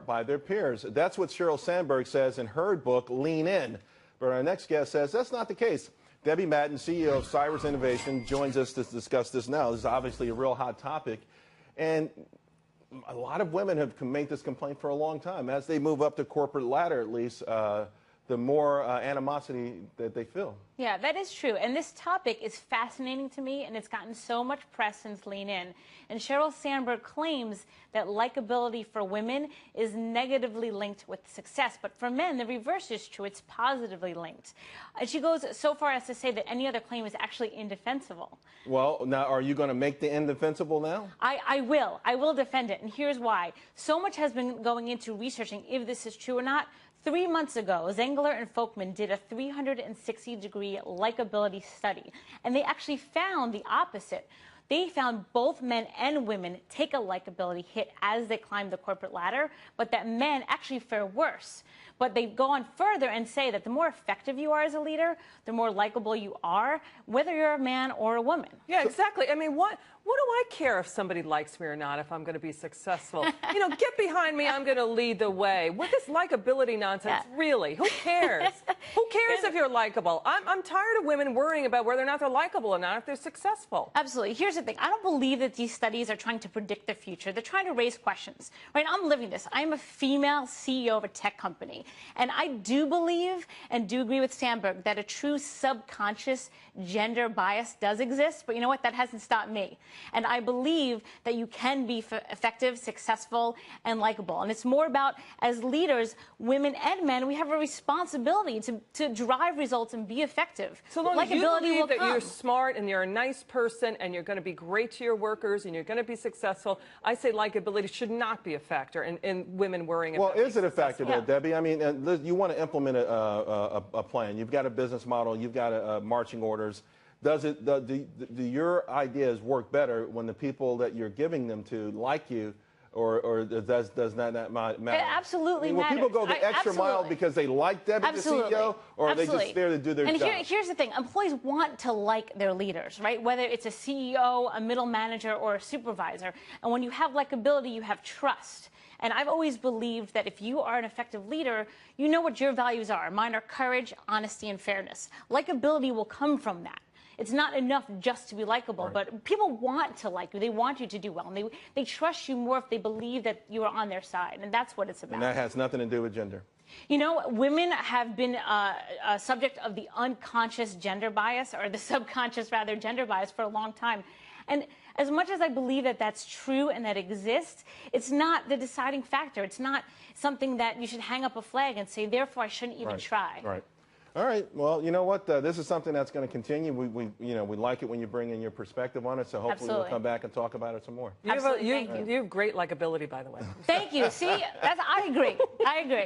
by their peers. That's what Sheryl Sandberg says in her book, Lean In. But our next guest says that's not the case. Debbie Madden, CEO of Cyrus Innovation, joins us to discuss this now. This is obviously a real hot topic. And a lot of women have made this complaint for a long time. As they move up the corporate ladder, at least, the more animosity that they feel. Yeah, that is true. And this topic is fascinating to me, and it's gotten so much press since Lean In. And Sheryl Sandberg claims that likability for women is negatively linked with success. But for men, the reverse is true. It's positively linked. And she goes so far as to say that any other claim is actually indefensible. Well, now, are you going to make the indefensible now? I will. I will defend it. And here's why. So much has been going into researching if this is true or not. 3 months ago, Zengler and Folkman did a 360-degree likability study, and they actually found the opposite. They found both men and women take a likability hit as they climb the corporate ladder, but that men actually fare worse. But they go on further and say that the more effective you are as a leader, the more likable you are, whether you're a man or a woman. Yeah, exactly. I mean, what do I care if somebody likes me or not if I'm going to be successful? You know, get behind me, I'm going to lead the way. With this likability nonsense, really, who cares? Who cares if you're likable? I'm tired of women worrying about whether or not they're likable or not if they're successful. Absolutely. Here's the thing. I don't believe that these studies are trying to predict the future. They're trying to raise questions. Right? I'm living this. I'm a female CEO of a tech company. And I do believe and do agree with Sandberg that a true subconscious gender bias does exist. But you know what? That hasn't stopped me. And I believe that you can be effective, successful, and likable. And it's more about, as leaders, women and men, we have a responsibility to drive results and be effective. So long as you believe that you're smart and you're a nice person and you're going to be great to your workers and you're going to be successful, I say likability should not be a factor in women worrying about. Well, is it a factor, though, Debbie? I mean, you want to implement a plan. You've got a business model. You've got marching orders. Do your ideas work better when the people that you're giving them to like you, or does that not matter? It absolutely matters. Will people go the extra mile because they like Debbie, the CEO, or are they just there to do their job? And here's the thing. Employees want to like their leaders, right? Whether it's a CEO, a middle manager, or a supervisor. And when you have likability, you have trust. And I've always believed that if you are an effective leader, you know what your values are. Mine are courage, honesty, and fairness. Likability will come from that. It's not enough just to be likable, but people want to like you. They want you to do well, and they trust you more if they believe that you are on their side, and that's what it's about. And that has nothing to do with gender. You know, women have been a subject of the unconscious gender bias, or the subconscious, rather, gender bias for a long time. And as much as I believe that that's true and that exists, it's not the deciding factor. It's not something that you should hang up a flag and say, therefore, I shouldn't even try. Right. All right. Well, you know what? This is something that's going to continue. We like it when you bring in your perspective on it. So hopefully we'll come back and talk about it some more. Absolutely. You have great likability, by the way. Thank you. See, I agree. I agree.